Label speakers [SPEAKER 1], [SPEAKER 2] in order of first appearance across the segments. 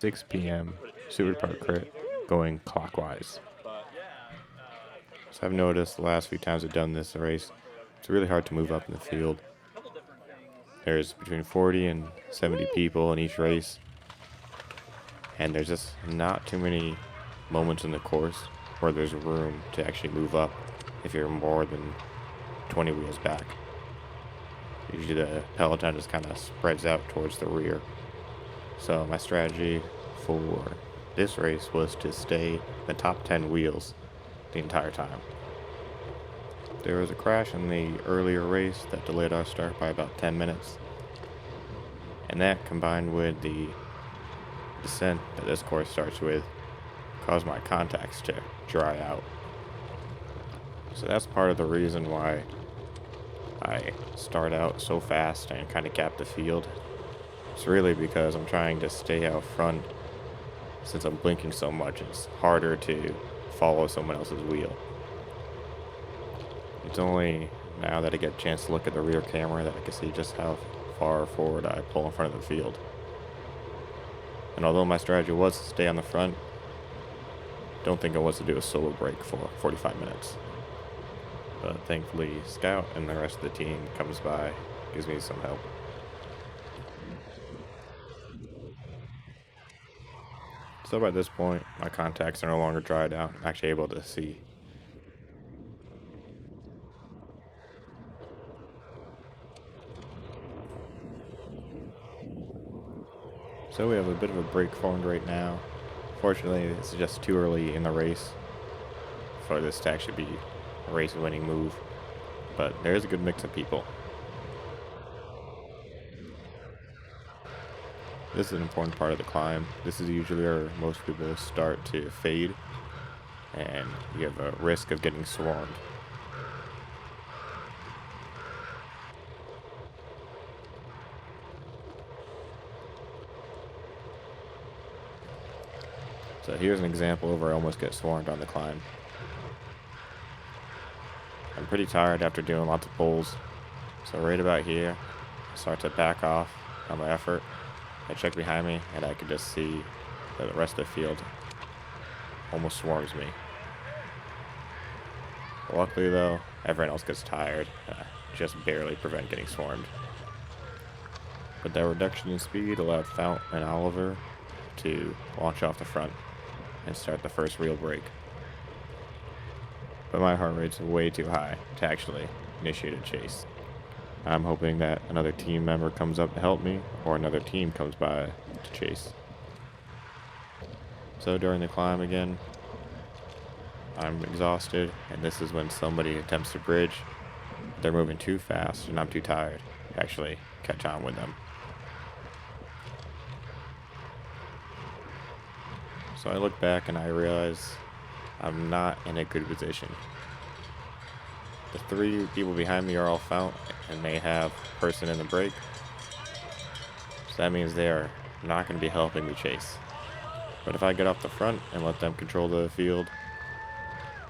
[SPEAKER 1] 6 p.m. Seward Park crit going clockwise. So I've noticed the last few times I've done this race, it's really hard to move up in the field. There's between 40 and 70 people in each race, and there's just not too many moments in the course where there's room to actually move up if you're more than 20 wheels back. Usually the peloton just kind of spreads out towards the rear. So my strategy for this race was to stay in the top 10 wheels the entire time. There was a crash in the earlier race that delayed our start by about 10 minutes. And that, combined with the descent that this course starts with, caused my contacts to dry out. So that's part of the reason why I start out so fast and kind of gap the field. It's really because I'm trying to stay out front. Since I'm blinking so much, it's harder to follow someone else's wheel. It's only now that I get a chance to look at the rear camera that I can see just how far forward I pull in front of the field. And although my strategy was to stay on the front, don't think I was to do a solo break for 45 minutes. But thankfully, Scout and the rest of the team comes by, gives me some help. So by this point, my contacts are no longer dried out. I'm actually able to see. So we have a bit of a break formed right now. Fortunately, it's just too early in the race for this to actually be a race-winning move. But there's a good mix of people. This is an important part of the climb. This is usually where most people start to fade, and you have a risk of getting swarmed. So here's an example of where I almost get swarmed on the climb. I'm pretty tired after doing lots of pulls, so right about here, I start to back off on my effort. I check behind me, and I can just see that the rest of the field almost swarms me. Luckily though, everyone else gets tired, just barely prevent getting swarmed. But that reduction in speed allowed Fount and Oliver to launch off the front and start the first real break. But my heart rate's way too high to actually initiate a chase. I'm hoping that another team member comes up to help me, or another team comes by to chase. So during the climb again, I'm exhausted, and this is when somebody attempts to bridge. They're moving too fast, and I'm too tired to actually catch on with them. So I look back and I realize I'm not in a good position. The three people behind me are all Fount, and they have person in the break. So that means they are not going to be helping me chase. But if I get off the front and let them control the field,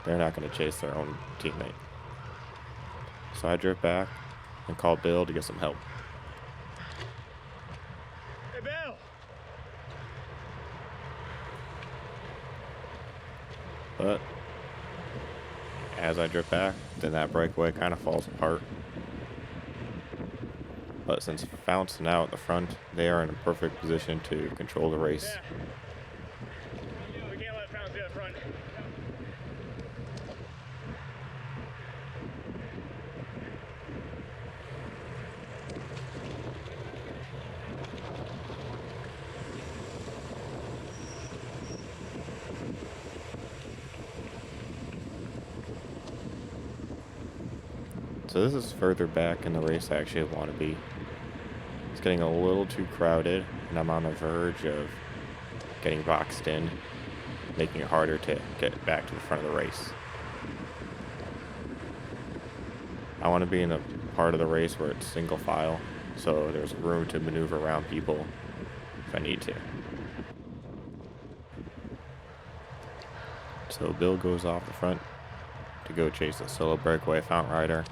[SPEAKER 1] they're not going to chase their own teammate. So I drift back and call Bill to get some help.
[SPEAKER 2] Hey, Bill!
[SPEAKER 1] But as I drift back, then that breakaway kind of falls apart. But since Fount's now at the front, they are in a perfect position to control the race.
[SPEAKER 2] We can't let Fountain be at the front.
[SPEAKER 1] So this is further back in the race I actually want to be. It's getting a little too crowded, and I'm on the verge of getting boxed in, making it harder to get back to the front of the race. I want to be in a part of the race where it's single file, so there's room to maneuver around people if I need to. So Bill goes off the front to go chase the solo breakaway Fount Rider.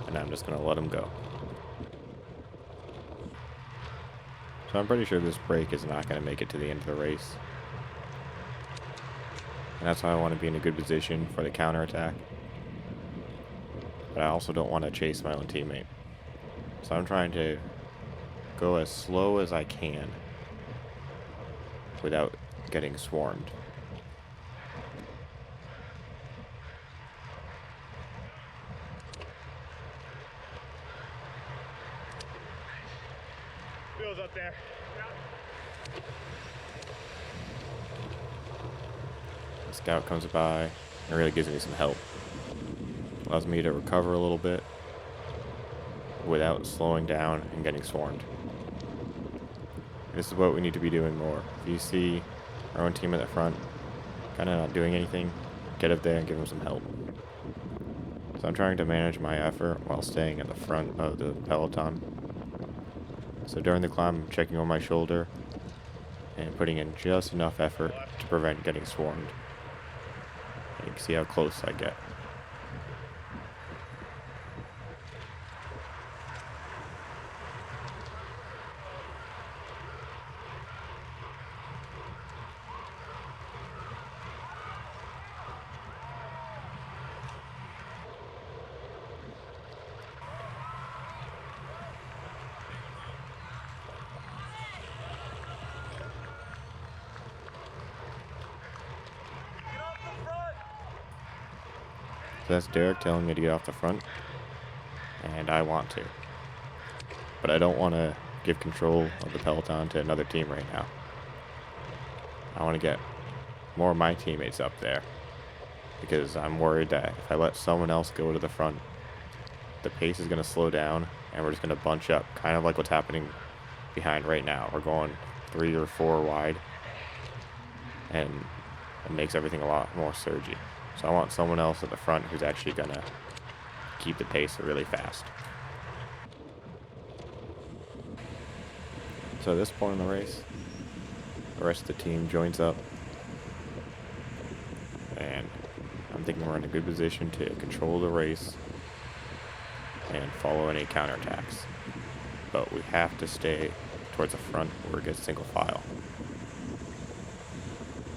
[SPEAKER 1] And I'm just going to let him go. So I'm pretty sure this break is not going to make it to the end of the race. And that's why I want to be in a good position for the counterattack. But I also don't want to chase my own teammate. So I'm trying to go as slow as I can without getting swarmed.
[SPEAKER 2] Wheels up there.
[SPEAKER 1] The scout comes by and really gives me some help. Allows me to recover a little bit without slowing down and getting swarmed. This is what we need to be doing more. If you see our own team at the front kind of not doing anything, get up there and give them some help. So I'm trying to manage my effort while staying at the front of the peloton. So during the climb, I'm checking over my shoulder and putting in just enough effort to prevent getting swarmed. And you can see how close I get. So that's Derek telling me to get off the front, and I want to. But I don't want to give control of the peloton to another team right now. I want to get more of my teammates up there, because I'm worried that if I let someone else go to the front, the pace is going to slow down, and we're just going to bunch up, kind of like what's happening behind right now. We're going 3 or 4 wide, and it makes everything a lot more surgy. So I want someone else at the front who's actually going to keep the pace really fast. So at this point in the race, the rest of the team joins up. And I'm thinking we're in a good position to control the race and follow any counterattacks. But we have to stay towards the front where it gets single file.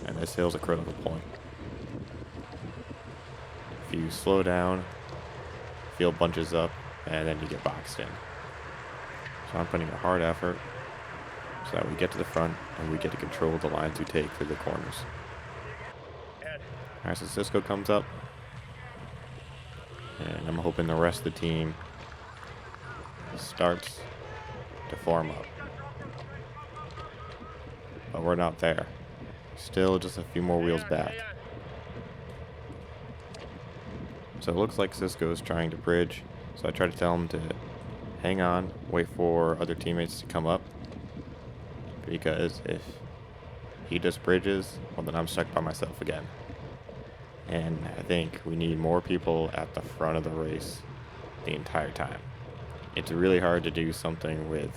[SPEAKER 1] And this hill's a critical point. If you slow down, field bunches up, and then you get boxed in. So I'm putting a hard effort so that we get to the front and we get to control the lines we take through the corners. Alright, so Cisco comes up, and I'm hoping the rest of the team starts to form up. But we're not there. Still just a few more wheels back. So it looks like Cisco is trying to bridge, so I try to tell him to hang on, wait for other teammates to come up, because if he just bridges, well then I'm stuck by myself again. And I think we need more people at the front of the race the entire time. It's really hard to do something with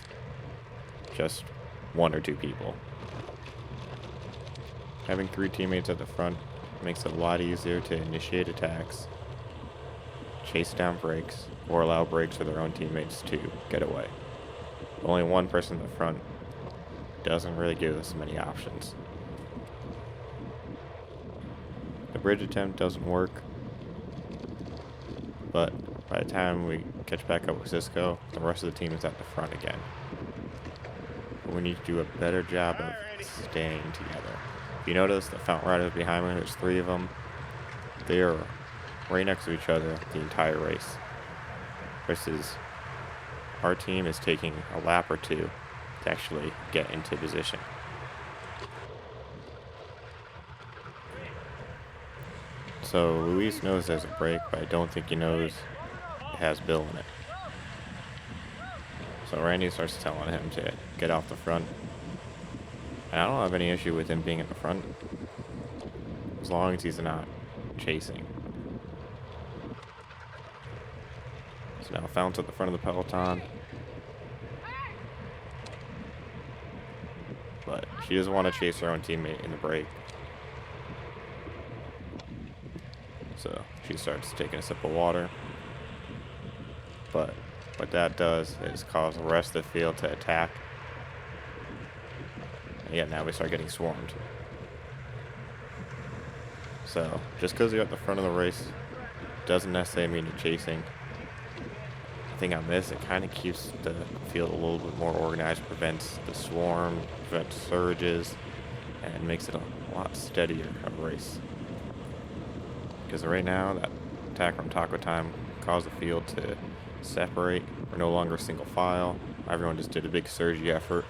[SPEAKER 1] just 1 or 2 people. Having 3 teammates at the front makes it a lot easier to initiate attacks, chase down breaks, or allow breaks for their own teammates to get away. Only 1 person at the front doesn't really give us many options. The bridge attempt doesn't work, but by the time we catch back up with Cisco, the rest of the team is at the front again. But we need to do a better job of staying together. If you notice, the fountain riders behind me, there's 3 of them. They are right next to each other the entire race. Versus our team is taking a lap or 2 to actually get into position. So Luis knows there's a break, but I don't think he knows it has Bill in it. So Randy starts telling him to get off the front. And I don't have any issue with him being at the front, as long as he's not chasing. So now Fountain's at the front of the peloton. But she doesn't want to chase her own teammate in the break. So she starts taking a sip of water. But what that does is cause the rest of the field to attack. Yeah, now we start getting swarmed. So, just because you're at the front of the race doesn't necessarily mean you're chasing. The thing on this, it kind of keeps the field a little bit more organized, prevents the swarm, prevents surges, and makes it a lot steadier of a race. Because right now, that attack from Taco Time caused the field to separate. We're no longer single file. Everyone just did a big surgy effort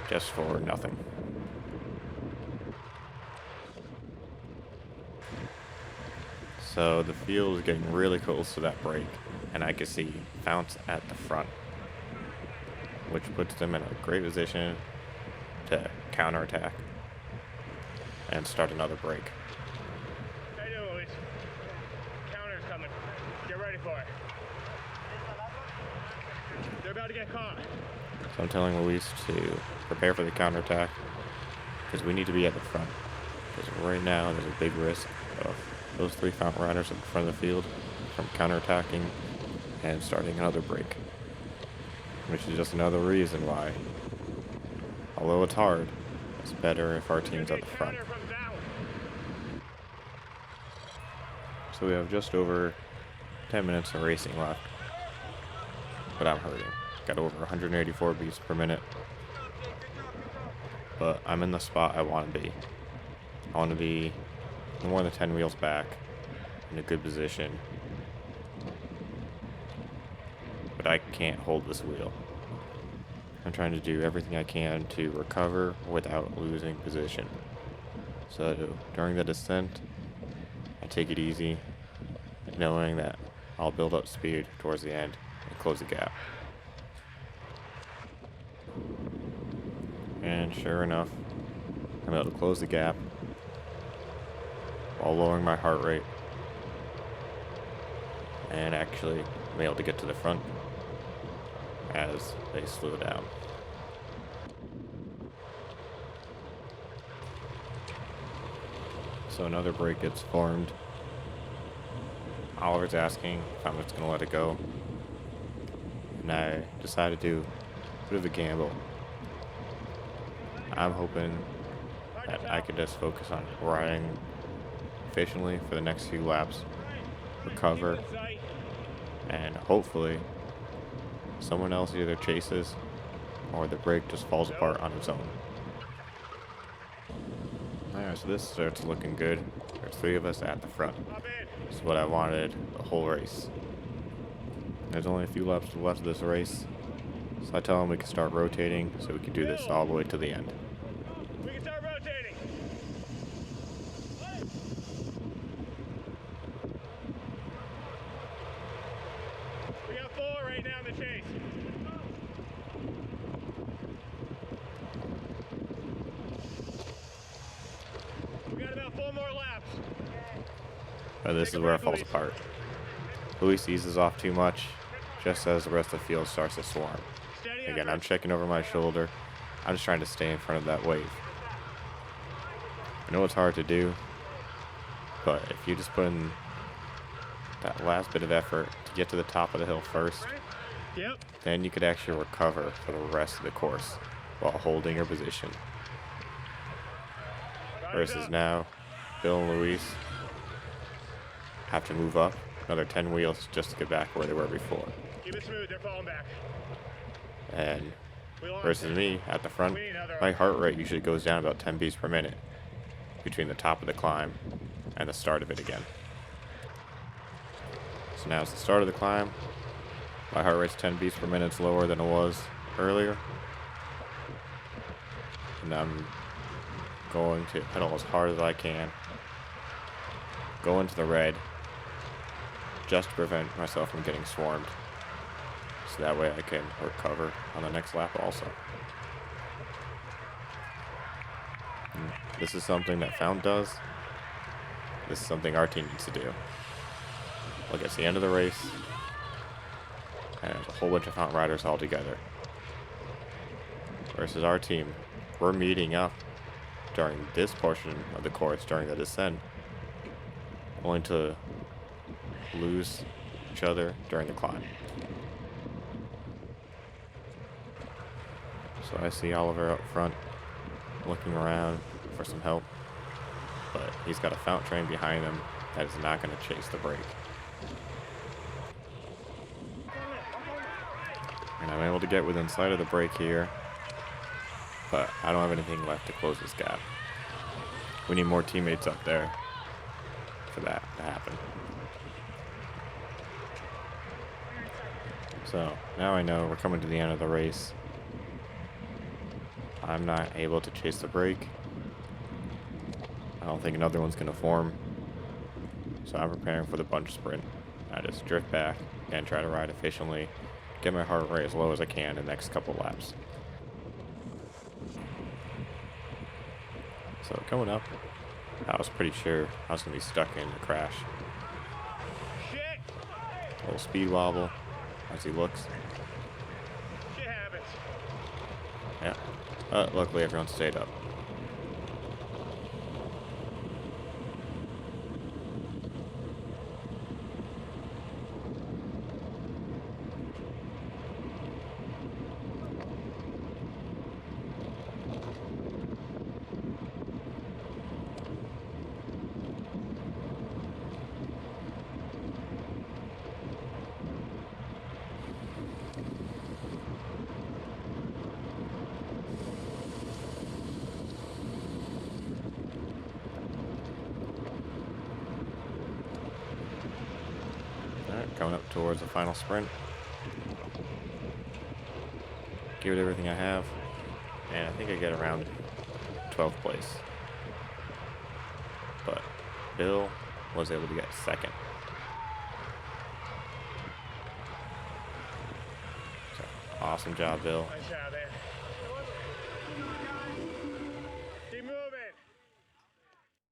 [SPEAKER 1] just for nothing. So the field is getting really close to that break, and I can see Founts at the front, which puts them in a great position to counterattack and start another break.
[SPEAKER 2] How you doing, Luis? Counter's coming. Get ready for it. They're about to get caught.
[SPEAKER 1] So I'm telling Luis to prepare for the counterattack because we need to be at the front. Because right now there's a big risk of those 3 Fountain Riders at the front of the field from counterattacking and starting another break. Which is just another reason why, although it's hard, it's better if our team's at the front. So we have just over 10 minutes of racing left. But I'm hurting. Got over 184 beats per minute. But I'm in the spot I want to be. I want to be more than 10 wheels back in a good position. But I can't hold this wheel. I'm trying to do everything I can to recover without losing position. So during the descent, I take it easy, knowing that I'll build up speed towards the end and close the gap. And sure enough, I'm able to close the gap while lowering my heart rate and actually I'm able to get to the front as they slow down. So another break gets formed. Oliver's asking if I'm just going to let it go. And I decided to do a bit of a gamble. I'm hoping that I could just focus on riding efficiently for the next few laps, recover, and hopefully someone else either chases or the brake just falls apart on its own. Alright, so this starts looking good. There's 3 of us at the front. This is what I wanted the whole race. There's only a few laps left of this race, so I tell him we can start rotating so we can do this all the way to the end.
[SPEAKER 2] We can start rotating. We got 4 right now in the chase. We got about 4 more laps.
[SPEAKER 1] But this is where it falls apart. Luis eases off too much, just as the rest of the field starts to swarm. Again, I'm checking over my shoulder. I'm just trying to stay in front of that wave. I know it's hard to do, but if you just put in that last bit of effort to get to the top of the hill first, then you could actually recover for the rest of the course while holding your position. Versus now, Bill and Luis have to move up another 10 wheels just to get back where they were before.
[SPEAKER 2] Keep it smooth, they're falling back.
[SPEAKER 1] And versus me at the front, my heart rate usually goes down about 10 beats per minute between the top of the climb and the start of it again. So now it's the start of the climb. My heart rate's 10 beats per minute lower than it was earlier. And I'm going to pedal as hard as I can. Go into the red just to prevent myself from getting swarmed. So that way I can recover on the next lap also. And this is something that Fount does. This is something our team needs to do. Look, it's the end of the race. And there's a whole bunch of Fount riders all together. Versus our team, we're meeting up during this portion of the course, during the descent, only to lose each other during the climb. So I see Oliver up front, looking around for some help. But he's got a fountain train behind him that is not going to chase the break. And I'm able to get within sight of the break here, but I don't have anything left to close this gap. We need more teammates up there for that to happen. So now I know we're coming to the end of the race. I'm not able to chase the break. I don't think another one's going to form. So I'm preparing for the bunch sprint. I just drift back and try to ride efficiently, get my heart rate as low as I can in the next couple laps. So coming up, I was pretty sure I was going to be stuck in a crash.
[SPEAKER 2] Shit!
[SPEAKER 1] A little speed wobble as he looks.
[SPEAKER 2] Shit happens.
[SPEAKER 1] Yeah. Luckily everyone stayed up. Coming up towards the final sprint. Give it everything I have, and I think I get around 12th place. But Bill was able to get second. So, awesome job, Bill.
[SPEAKER 2] Nice job there.